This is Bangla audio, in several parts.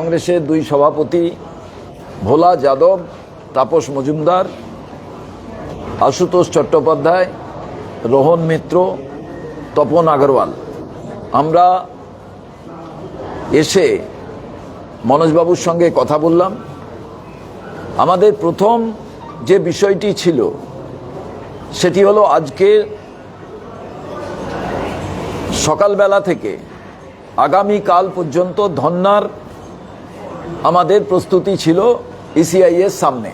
কংগ্রেসের দুই সভাপতি ভোলা যাদব, তাপস মজুমদার, আশুতোষ চট্টোপাধ্যায়, রোহন মিত্র, তপন আগরওয়াল আমরা এসে মনোজবাবুর সঙ্গে কথা বললাম। আমাদের প্রথম যে বিষয়টি ছিল সেটি হলো আজকে সকালবেলা থেকে আগামীকাল পর্যন্ত ধর্নার আমাদের প্রস্তুতি ছিল ইসিআই এর সামনে,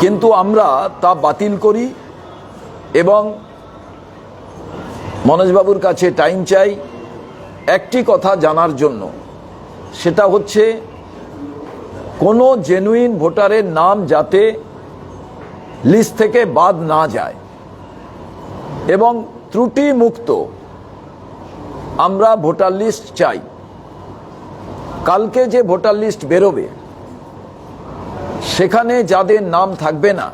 কিন্তু আমরা তা বাতিল করি এবং মনোজবাবুর কাছে টাইম চাই একটি কথা জানার জন্য। সেটা হচ্ছে কোনো জেনুইন ভোটারের নাম যাতে লিস্ট থেকে বাদ না যায় এবং ত্রুটি মুক্ত আমরা ভোটার লিস্ট চাই। কালকে যে ভোটার লিস্ট বেরোবে সেখানে যাদের নাম থাকবে না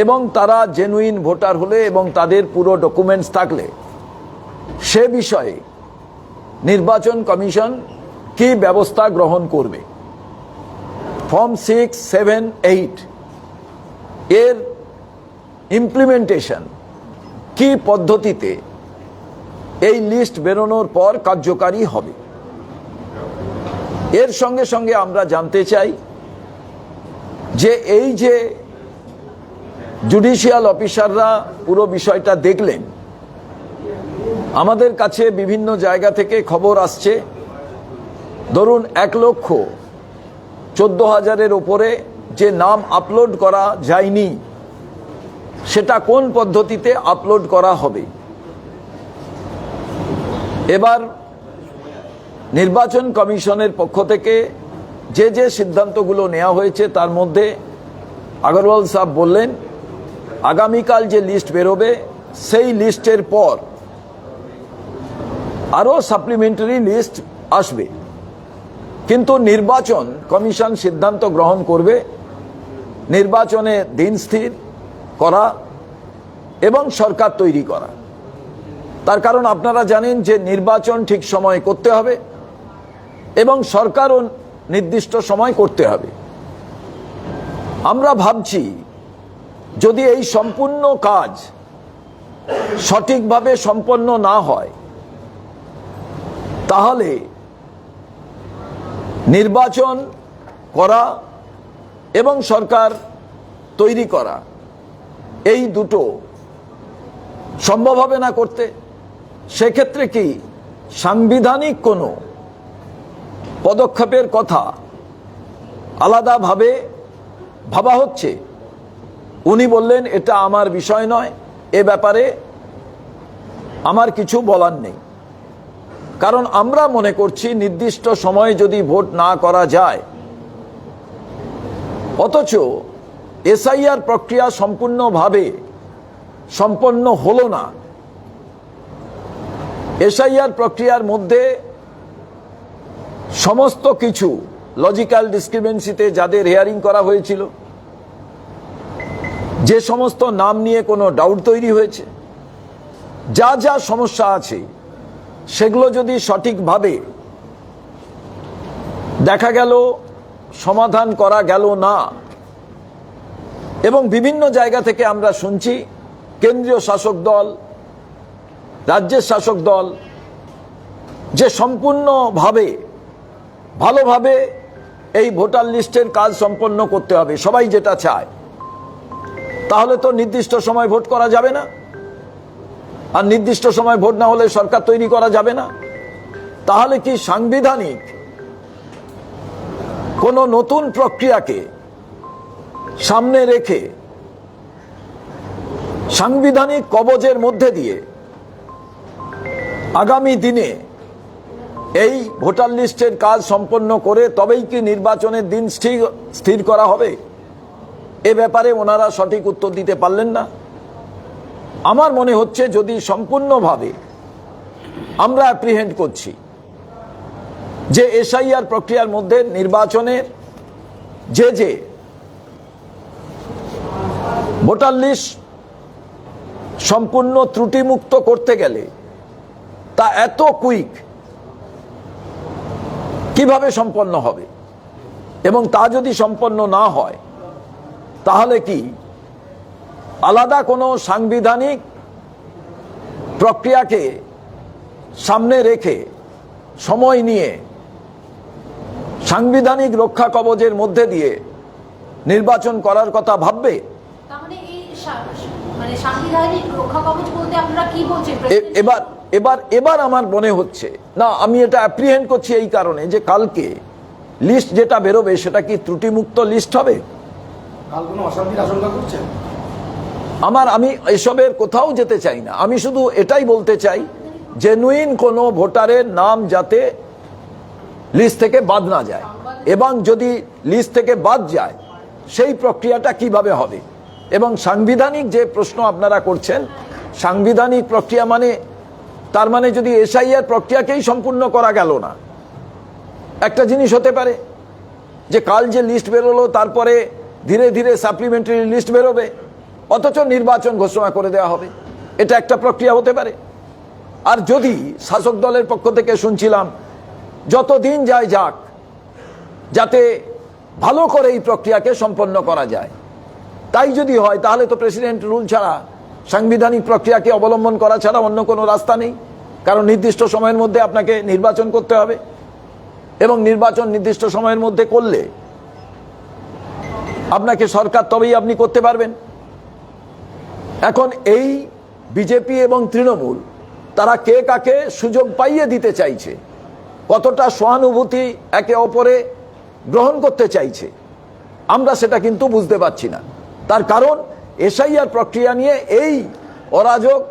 এবং তারা জেনুইন ভোটার হলে এবং তাদের পুরো ডকুমেন্টস থাকলে সে বিষয়ে নির্বাচন কমিশন কি ব্যবস্থা গ্রহণ করবে। ফর্ম 6, 7, 8 এর ইমপ্লিমেন্টেশন কি পদ্ধতিতে এই লিস্ট বেরোনোর পর কার্যকারী হবে। এর সঙ্গে সঙ্গে আমরা জানতে চাই যে এই যে জুডিশিয়াল অফিসাররা পুরো বিষয়টা দেখলেন, আমাদের কাছে বিভিন্ন জায়গা থেকে খবর আসছে ধরুন 1,14,000-এর ওপরে যে নাম আপলোড করা যায়নি সেটা কোন পদ্ধতিতে আপলোড করা হবে। এবার নির্বাচন কমিশনের পক্ষ থেকে যে যে সিদ্ধান্তগুলো নেওয়া হয়েছে তার মধ্যে আগরওয়াল সাহেব বললেন আগামীকাল যে লিস্ট বেরোবে সেই লিস্টের পর আরও সাপ্লিমেন্টারি লিস্ট আসবে, কিন্তু নির্বাচন কমিশন সিদ্ধান্ত গ্রহণ করবে নির্বাচনে দিন স্থির করা এবং সরকার তৈরি করা। তার কারণ আপনারা জানেন যে নির্বাচন ঠিক সময়ে করতে হবে এবং সরকারও নির্দিষ্ট সময় করতে হবে। আমরা ভাবছি যদি এই সম্পূর্ণ কাজ সঠিকভাবে সম্পন্ন না হয় তাহলে নির্বাচন করা এবং সরকার তৈরি করা এই দুটো সম্ভব হবে না করতে। সেক্ষেত্রে কি সাংবিধানিক কোনো পদক্ষেপের কথা আলাদাভাবে ভাবা হচ্ছে? উনি বললেন এটা আমার বিষয় নয়, এ ব্যাপারে আমার কিছু বলার নেই। কারণ আমরা মনে করছি নির্দিষ্ট সময়ে যদি ভোট না করা যায় অথচ এসআইআর প্রক্রিয়া সম্পূর্ণভাবে সম্পন্ন হলো না, এসআইআর প্রক্রিয়ার মধ্যে সমস্ত কিছু লজিক্যাল ডিসক্রিপেন্সিতে যাদের হিয়ারিং করা হয়েছিল, যে সমস্ত নাম নিয়ে কোনো ডাউট তৈরি হয়েছে, যা যা সমস্যা আছে সেগুলো যদি সঠিকভাবে দেখা গেল সমাধান করা গেল না এবং বিভিন্ন জায়গা থেকে আমরা শুনছি কেন্দ্রীয় শাসক দল, রাজ্যের শাসক দল যে সম্পূর্ণভাবে ভালোভাবে এই ভোটার লিস্টের কাজ সম্পন্ন করতে হবে, সবাই যেটা চায়, তাহলে তো নির্দিষ্ট সময় ভোট করা যাবে না। আর নির্দিষ্ট সময় ভোট না হলে সরকার তৈরি করা যাবে না। তাহলে কি সাংবিধানিক কোনো নতুন প্রক্রিয়াকে সামনে রেখে সাংবিধানিক কবজের মধ্যে দিয়ে আগামী দিনে এই ভোটার লিস্টের কাজ সম্পন্ন করে তবেই কি নির্বাচনের দিন স্থির করা হবে? এ ব্যাপারে ওনারা সঠিক উত্তর দিতে পারলেন না। আমার মনে হচ্ছে যদি সম্পূর্ণভাবে আমরা অ্যাপ্রিহেন্ড করছি যে এসআইআর প্রক্রিয়ার মধ্যে নির্বাচনের যে ভোটার লিস্ট সম্পূর্ণ ত্রুটিমুক্ত করতে গেলে তা এত কুইক কিভাবে সম্পন্ন হবে, এবং তা যদি সম্পন্ন না হয় তাহলে কি আলাদা কোনো সাংবিধানিক প্রক্রিয়াকে সামনে রেখে সময় নিয়ে সাংবিধানিক রক্ষা কবচের মধ্যে দিয়ে নির্বাচন করার কথা ভাববে? এবার আমার মনে হচ্ছে না, আমি এটা অ্যাপ্রিহেন্ড করছি এই কারণে যে কালকে লিস্ট যেটা বেরোবে সেটা কি ত্রুটিমুক্ত লিস্ট হবে? আমি এসবের কোথাও যেতে চাই না, আমি শুধু এটাই বলতে চাই জেনুইন কোনো ভোটারের নাম যাতে লিস্ট থেকে বাদ না যায়, এবং যদি লিস্ট থেকে বাদ যায় সেই প্রক্রিয়াটা কিভাবে হবে। এবং সাংবিধানিক যে প্রশ্ন আপনারা করছেন, সাংবিধানিক প্রক্রিয়া মানে তার মানে যদি এসআইআর প্রক্রিয়াকেই সম্পূর্ণ করা গেল না, একটা জিনিস হতে পারে যে কাল যে লিস্ট বেরোলো তারপরে ধীরে ধীরে সাপ্লিমেন্টারি লিস্ট বেরোবে, অথচ নির্বাচন ঘোষণা করে দেওয়া হবে, এটা একটা প্রক্রিয়া হতে পারে। আর যদি শাসক দলের পক্ষ থেকে শুনছিলাম যতদিন যায় যাক, যাতে ভালো করে এই প্রক্রিয়াকে সম্পন্ন করা যায়, তাই যদি হয় তাহলে তো প্রেসিডেন্ট রুল ছাড়া, সাংবিধানিক প্রক্রিয়াকে অবলম্বন করা ছাড়া অন্য কোনো রাস্তা নেই, কারণ নির্দিষ্ট সময়ের মধ্যে আপনাকে নির্বাচন করতে হবে, এবং নির্বাচন নির্দিষ্ট সময়ের মধ্যে করলে আপনাকে সরকার তবেই আপনি করতে পারবেন। এখন এই বিজেপি এবং তৃণমূল তারা কে কাকে সুযোগ পাইয়ে দিতে চাইছে, কতটা সহানুভূতি একে অপরে গ্রহণ করতে চাইছে, আমরা সেটা কিন্তু বুঝতে পারছি না। তার কারণ এসআইআর প্রক্রিয়া নিয়ে এই অরাজক,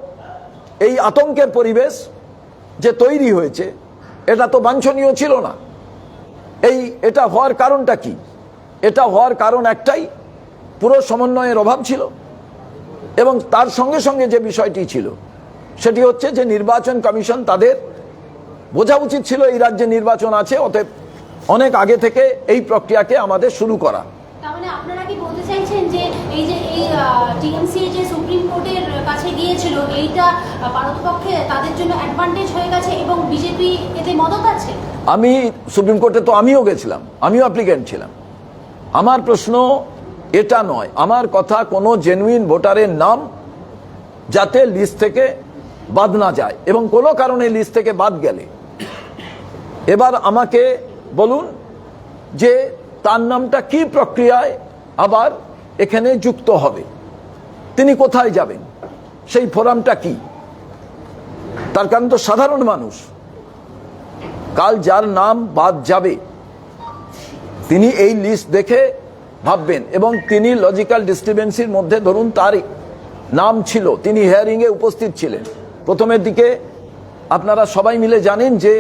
এই আতঙ্কের পরিবেশ যে তৈরি হয়েছে, এটা তো বাঞ্ছনীয় ছিল না। এটা হওয়ার কারণটা কি? এটা হওয়ার কারণ একটাই, পুরো সমন্বয়ের অভাব ছিল, এবং তার সঙ্গে সঙ্গে যে বিষয়টি ছিল সেটি হচ্ছে যে নির্বাচন কমিশন তাদের বোঝা উচিত ছিল এই রাজ্যে নির্বাচন আছে, অতএব অনেক আগে থেকে এই প্রক্রিয়াকে আমাদের শুরু করা। তাহলে আপনারা কি বলতে চাইছেন যে এই টিএমসি যে সুপ্রিম কোর্টের কাছে গিয়েছিল, এইটা ভারতপক্ষে তাদের জন্য অ্যাডভান্টেজ হয়ে গেছে এবং বিজেপি এতে মদত আছে? আমি সুপ্রিম কোর্টে তো আমিও গেছিলাম, আমিও অ্যাপ্লিকেন্ট ছিলাম। আমার প্রশ্ন এটা নয়, আমার কথা কোনো জেনুইন ভোটারের নাম যাতে লিস্ট থেকে বাদ না যায়, এবং কোনো কারণে লিস্ট থেকে বাদ গেলে এবার আমাকে বলুন যে তার নামটা কি প্রক্রিয়ায় আবার এখানে যুক্ত হবে, তিনি কোথায় যাবেন, সেই ফোরামটা কি? তার কারণ তো সাধারণ মানুষ, কাল যার নাম বাদ যাবে তিনি এই লিস্ট দেখে ভাববেন, এবং তিনি লজিক্যাল ডিস্টারবেন্সের মধ্যে, ধরুন তার নাম ছিল, তিনি হিয়ারিংয়ে উপস্থিত ছিলেন, প্রথমের দিকে আপনারা সবাই মিলে জানেন যে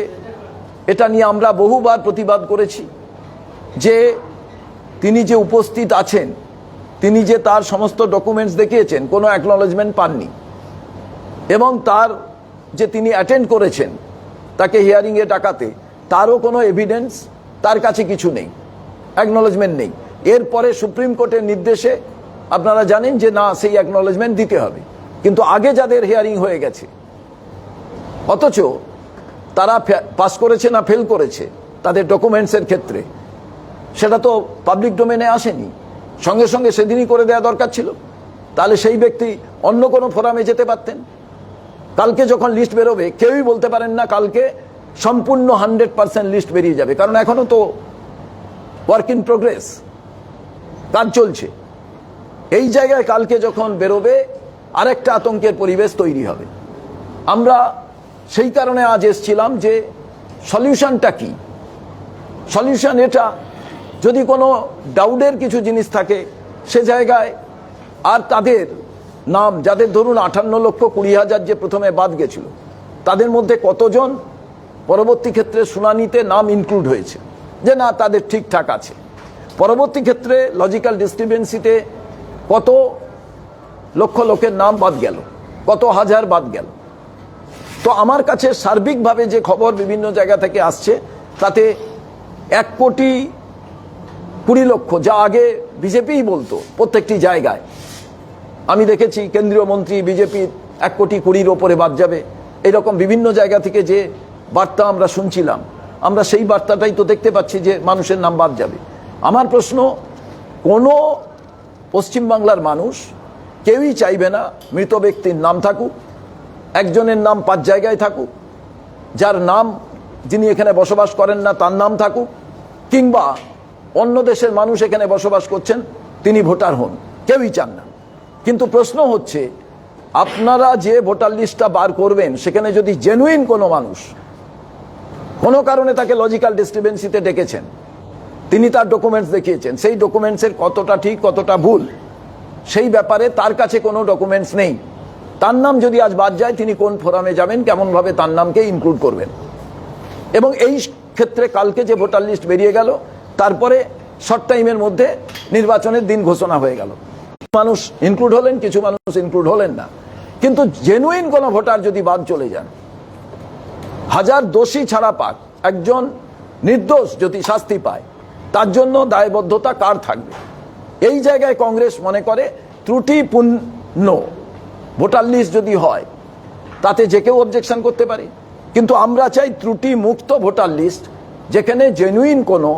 এটা নিয়ে আমরা বহুবার প্রতিবাদ করেছি যে তিনি যে উপস্থিত আছেন, তিনি যে তার সমস্ত ডকুমেন্টস দেখিয়েছেন, কোনো অ্যাকনলেজমেন্ট পাননি, এবং তার যে তিনি অ্যাটেন্ড করেছেন তাকে হিয়ারিংয়ে ডাকাতে, তারও কোনো এভিডেন্স তার কাছে কিছু নেই, অ্যাকনলেজমেন্ট নেই। এরপরে সুপ্রিম কোর্টের নির্দেশে আপনারা জানেন যে না, সেই অ্যাকনলেজমেন্ট দিতে হবে, কিন্তু আগে যাদের হিয়ারিং হয়ে গেছে, অথচ তারা পাস করেছে না ফেল করেছে তাদের ডকুমেন্টসের ক্ষেত্রে, সেটা তো পাবলিক ডোমেনে আসেনি, সঙ্গে সঙ্গে সেদিনই করে দেওয়া দরকার ছিল। তাহলে সেই ব্যক্তি অন্য কোনো ফোরামে যেতে পারতেন। কালকে যখন লিস্ট বেরোবে কেউই বলতে পারেন না কালকে সম্পূর্ণ 100% লিস্ট বেরিয়ে যাবে, কারণ এখনো তো ওয়ার্ক ইন প্রোগ্রেস, কাজ চলছে। এই জায়গায় কালকে যখন বেরোবে আরেকটা আতঙ্কের পরিবেশ তৈরি হবে। আমরা সেই কারণে আজ এসেছিলাম যে সলিউশনটা কি। সলিউশন এটা, যদি কোনো ডাউটের কিছু জিনিস থাকে সে জায়গায়, আর তাদের নাম যাদের ধরুন 58,20,000 যে প্রথমে বাদ গেছিল, তাদের মধ্যে কতজন পরবর্তী ক্ষেত্রে শুনানিতে নাম ইনক্লুড হয়েছে যে না তাদের ঠিকঠাক আছে, পরবর্তী ক্ষেত্রে লজিক্যাল ডিস্টারবেন্সিতে কত লক্ষ লোকের নাম বাদ গেল, কত হাজার বাদ গেল। তো আমার কাছে সার্বিকভাবে যে খবর বিভিন্ন জায়গা থেকে আসছে তাতে 1,20,00,000, যা আগে বিজেপিই বলতো প্রত্যেকটি জায়গায়, আমি দেখেছি কেন্দ্রীয় মন্ত্রী বিজেপির 1,20,00,000 ওপরে বাদ যাবে, এরকম বিভিন্ন জায়গা থেকে যে বার্তা আমরা শুনছিলাম, আমরা সেই বার্তাটাই তো দেখতে পাচ্ছি যে মানুষের নাম বাদ যাবে। আমার প্রশ্ন, কোনো পশ্চিমবাংলার মানুষ কেউই চাইবে না মৃত ব্যক্তির নাম থাকুক, একজনের নাম 5 জায়গায় থাকুক, যার নাম যিনি এখানে বসবাস করেন না তার নাম থাকুক, কিংবা অন্য দেশের মানুষ এখানে বসবাস করছেন তিনি ভোটার হন, কেউই চান না। কিন্তু প্রশ্ন হচ্ছে, আপনারা যে ভোটার লিস্টটা বার করবেন সেখানে যদি জেনুইন কোনো মানুষ কোনো কারণে তাকে লজিক্যাল ডিস্টারবেন্সিতে ডেকেছেন, তিনি তার ডকুমেন্টস দেখিয়েছেন, সেই ডকুমেন্টসের কতটা ঠিক কতটা ভুল সেই ব্যাপারে তার কাছে কোনো ডকুমেন্টস নেই, তার নাম যদি আজ বাদ যায় তিনি কোন ফোরামে যাবেন, কেমনভাবে তার নামকে ইনক্লুড করবেন। এবং এই ক্ষেত্রে কালকে যে ভোটার লিস্ট বেরিয়ে গেল, তারপরে শর্ট টাইমের মধ্যে নির্বাচনের দিন ঘোষণা হয়ে গেল। মানুষ ইনক্লুড হলেন, কিছু মানুষ ইনক্লুড হলেন না। কিন্তু জেনুইন কোনো ভোটার যদি বাদ চলে যান, হাজার দোষী ছাড়া পাক, একজন নির্দোষ যদি শাস্তি পায়, তার জন্য দায়বদ্ধতা কার থাকবে? এই জায়গায় কংগ্রেস মনে করে ত্রুটিপূর্ণ ভোটার লিস্ট যদি হয় তাতে যে কেউ অবজেকশন করতে পারে, কিন্তু আমরা চাই ত্রুটি মুক্ত ভোটার লিস্ট, যেখানে জেনুইন কোনো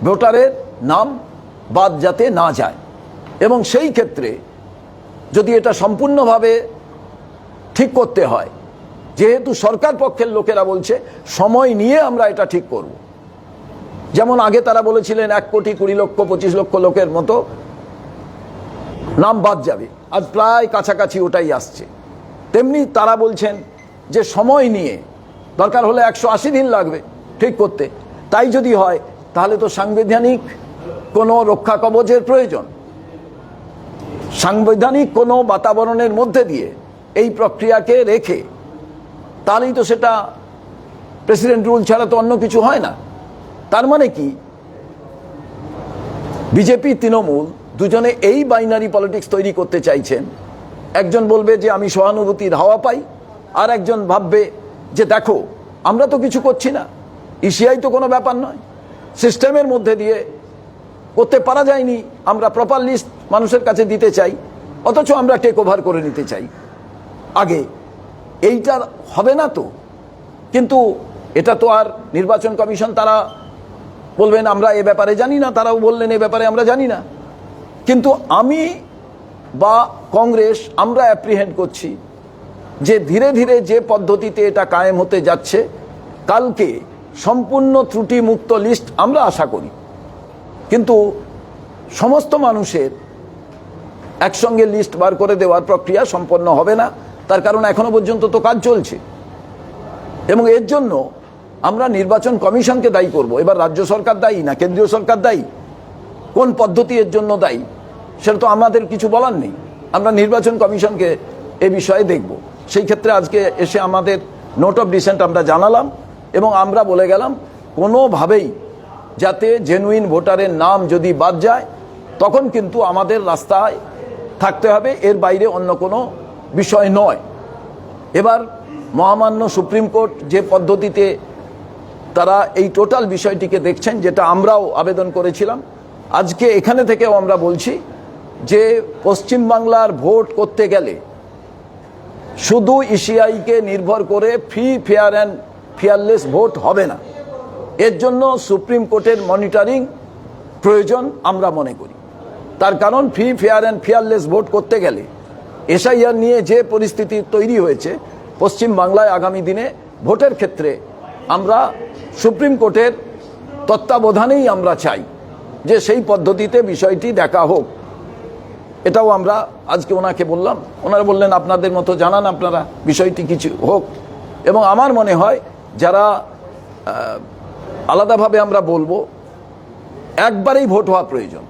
ভোটারের নাম বাদ যাতে না যায়। এবং সেই ক্ষেত্রে যদি এটা সম্পূর্ণভাবে ঠিক করতে হয়, যেহেতু সরকার পক্ষের লোকেরা বলছে সময় নিয়ে আমরা এটা ঠিক করব, যেমন আগে তারা বলেছিলেন 1,20,25,00,000 লোকের মতো নাম বাদ যাবে, আজ প্রায় কাছাকাছি ওটাই আসছে। তেমনি তারা বলছেন যে সময় নিয়ে, দরকার হলে 180 দিন লাগবে ঠিক করতে। তাই যদি হয় তাহলে তো সাংবিধানিক কোনো রক্ষা কবচের প্রয়োজন, সাংবিধানিক কোনো বাতাবরণের মধ্যে দিয়ে এই প্রক্রিয়াকে রেখে, তাহলেই তো সেটা প্রেসিডেন্ট রুল ছাড়া তো অন্য কিছু হয় না। তার মানে কি, বিজেপি তৃণমূল দুজনে এই বাইনারি পলিটিক্স তৈরি করতে চাইছেন। একজন বলবে যে আমি সহানুভূতির হাওয়া পাই, আর একজন ভাববে যে দেখো আমরা তো কিছু করছি না, ইসিআই তো কোনো ব্যাপার নয়, সিস্টেমের মধ্যে দিয়ে করতে পারা যায়নি, আমরা প্রপার লিস্ট মানুষের কাছে দিতে চাই, অথচ আমরা টেক ওভার করে নিতে চাই আগে। এইটা হবে না তো। কিন্তু এটা তো আর নির্বাচন কমিশন, তারা বলবেন আমরা এ ব্যাপারে জানি না, তারাও বললেন এ ব্যাপারে আমরা জানি না। কিন্তু আমি বা কংগ্রেস আমরা অ্যাপ্রিহেন্ড করছি যে ধীরে ধীরে যে পদ্ধতিতে এটা কায়েম হতে যাচ্ছে, কালকে সম্পূর্ণ ত্রুটিমুক্ত লিস্ট আমরা আশা করি। কিন্তু সমস্ত মানুষের একসঙ্গে লিস্ট বার করে দেওয়ার প্রক্রিয়া সম্পন্ন হবে না, তার কারণ এখনো পর্যন্ত তো কাজ চলছে। এবং এর জন্য আমরা নির্বাচন কমিশনকে দায়ী করব। এবার রাজ্য সরকার দায়ী না কেন্দ্রীয় সরকার দায়ী, কোন পদ্ধতি এর জন্য দায়ী সেটা তো আমাদের কিছু বলার নেই, আমরা নির্বাচন কমিশনকে এ বিষয়ে দেখব। সেই ক্ষেত্রে আজকে এসে আমাদের নোট অফ ডিসেন্ট আমরা জানালাম এবং আমরা বলে গেলাম কোনোভাবেই যাতে জেনুইন ভোটারের নাম যদি বাদ যায় তখন কিন্তু আমাদের রাস্তায় থাকতে হবে, এর বাইরে অন্য কোনো বিষয় নয়। এবার মহামান্য সুপ্রিম কোর্ট যে পদ্ধতিতে তারা এই টোটাল বিষয়টিকে দেখছেন, যেটা আমরাও আবেদন করেছিলাম, আজকে এখানে থেকেও আমরা বলছি যে পশ্চিমবাংলার ভোট করতে গেলে শুধু ইসিআইকে নির্ভর করে free, fair and fearless vote হবে না। এর জন্য সুপ্রিম কোর্টের মনিটরিং প্রয়োজন আমরা মনে করি। তার কারণ free, fair and fearless vote করতে গেলে এসআইআর নিয়ে যে পরিস্থিতি তৈরি হয়েছে, পশ্চিমবাংলায় আগামী দিনে ভোটের ক্ষেত্রে আমরা সুপ্রিম কোর্টের তত্ত্বাবধানেই আমরা চাই যে সেই পদ্ধতিতে বিষয়টি দেখা হোক। এটাও আমরা আজকে ওনাকে বললাম, ওনারা বললেন আপনাদের মতো জানান আপনারা, বিষয়টি কিছু হোক। এবং আমার মনে হয় যারা আলাদাভাবে আমরা বলবো, একবারেই ভোট হওয়া প্রয়োজন।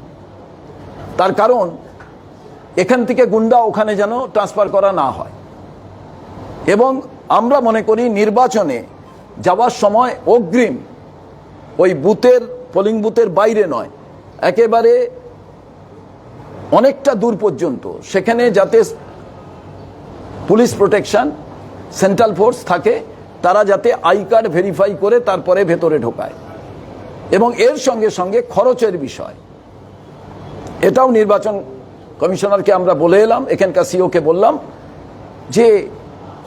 তার কারণ এখান থেকে গুন্ডা ওখানে যেন ট্রান্সফার করা না হয়। এবং আমরা মনে করি নির্বাচনে যাওয়ার সময় অগ্রিম ওই বুথের, পোলিং বুথের বাইরে নয়, একেবারে অনেকটা দূর পর্যন্ত সেখানে যাতে পুলিশ প্রোটেকশন, সেন্ট্রাল ফোর্স থাকে, তারা যাতে আই কার্ড ভেরিফাই করে তারপরে ভেতরে ঢোকায়। এবং এর সঙ্গে সঙ্গে খরচের বিষয়, এটাও নির্বাচন কমিশনারকে আমরা বলে এলাম, এখানকার সিওকে বললাম যে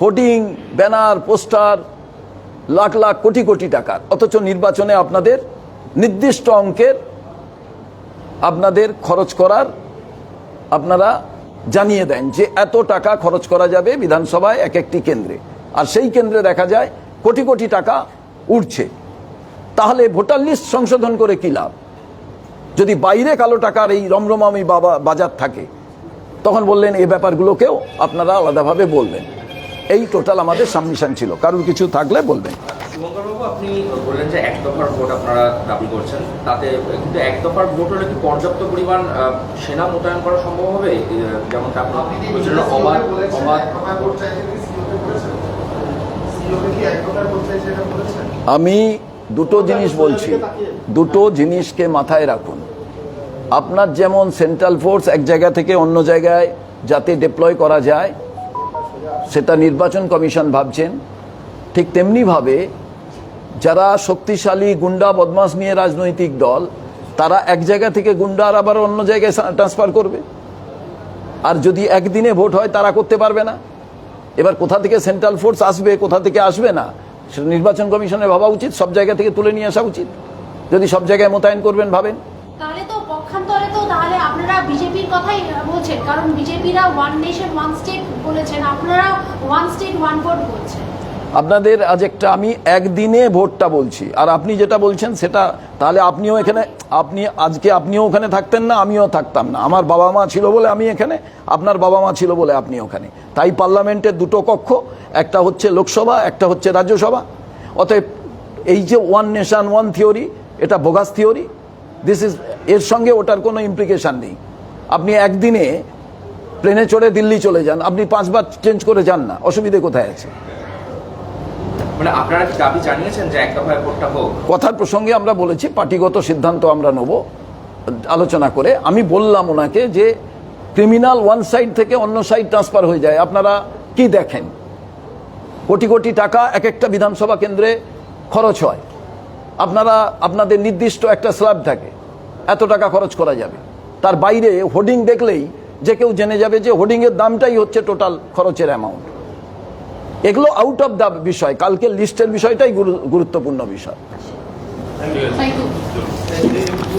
hoarding, banner, poster lakh lakh crore crore টাকার, অথচ নির্বাচনে আপনাদের নির্দিষ্ট অঙ্কের আপনাদের খরচ করার আপনারা জানিয়ে দেন যে এত টাকা খরচ করা যাবে বিধানসভায় এক একটি কেন্দ্রে, আর সেই কেন্দ্রে দেখা যায় কোটি কোটি টাকা উঠছে। তাহলে ভোটার লিস্ট সংশোধন করে কি লাভ? যদি বাইরে কালো টাকার এই রমরমামি বাজার থাকে, তখন বললেন এই ব্যাপারগুলোকেও আপনারা আলাদাভাবে বলবেন। এই টোটাল আমাদের সাবমিশন ছিল। কারোর কিছু থাকলে বলবেন। শুভঙ্করবাবু, আপনি বললেন যে এক দফার ভোট আপনারা দাবি করছেন, তাতে কিন্তু এক দফার ভোট হলে কি পর্যাপ্ত পরিমাণ সেনা মোতায়েন করা সম্ভব হবে? যেমনটা আপনার বলছিলেন অবাধ আমি দুটো জিনিস বলছি, দুটো জিনিসকে মাথায় রাখুন। আপনার যেমন সেন্ট্রাল ফোর্স এক জায়গা থেকে অন্য জায়গায় যাতে ডিপ্লয় করা যায় সেটা নির্বাচন কমিশন ভাবছেন, ঠিক তেমনিভাবে যারা শক্তিশালী গুন্ডা বদমাশ নিয়ে রাজনৈতিক দল, তারা এক জায়গা থেকে গুন্ডার আবার অন্য জায়গায় ট্রান্সফার করবে। আর যদি একদিনে ভোট হয় তারা করতে পারবে না। এবার কোথা থেকে সেন্ট্রাল ফোর্স আসবে, কোথা থেকে আসবে না, সেটা নির্বাচন কমিশনের ভাবা উচিত। সব জায়গা থেকে তুলে নিয়ে আসা উচিত। যদি সব জায়গায় মোতায়েন করবেন ভাবেন। তাহলে তো পক্ষান্তরে তো তাহলে আপনারা বিজেপির কথাই বলছেন, কারণ বিজেপিরা ওয়ান নেশন ওয়ান স্টেট বলেছেন, আপনারা ওয়ান স্টেট ওয়ান ভোট বলছেন। আপনাদের আজ একটা আমি একদিনে ভোটটা বলছি, আর আপনি যেটা বলছেন সেটা, তাহলে আপনিও এখানে, আপনিও ওখানে থাকতেন না, আমিও থাকতাম না। আমার বাবা মা ছিল বলে আমি এখানে, আপনার বাবা মা ছিল বলে আপনি ওখানে। তাই পার্লামেন্টের দুটো কক্ষ, একটা হচ্ছে লোকসভা, একটা হচ্ছে রাজ্যসভা। অতএব এই যে ওয়ান নেশন ওয়ান থিওরি, এটা বোগাস থিওরি। এর সঙ্গে ওটার কোনো ইমপ্লিকেশন নেই। আপনি একদিনে প্লেনে চড়ে দিল্লি চলে যান, আপনি 5 বার চেঞ্জ করে যান না, অসুবিধে কোথায় আছে? মানে আপনারা কি দাবি জানিয়েছেন যে এক দফায় ভোটটা হোক? কথার প্রসঙ্গে আমরা বলেছি পার্টিগত সিদ্ধান্ত আমরা নেব আলোচনা করে। আমি বললাম ওনাকে যে ক্রিমিনাল ওয়ান সাইড থেকে অন্য সাইড ট্রান্সফার হয়ে যায়। আপনারা কি দেখেন, কোটি কোটি টাকা এক একটা বিধানসভা কেন্দ্রে খরচ হয়। আপনারা আপনাদের নির্দিষ্ট একটা স্ল্যাব থাকে, এত টাকা খরচ করা যাবে। তার বাইরে হোর্ডিং দেখলেই যে কেউ জেনে যাবে যে হোর্ডিংয়ের দামটাই হচ্ছে টোটাল খরচের অ্যামাউন্ট। এগুলো আউট অফ দ্য বিষয়, কালকে লিস্টের বিষয়টাই গুরুত্বপূর্ণ বিষয়। Thank you.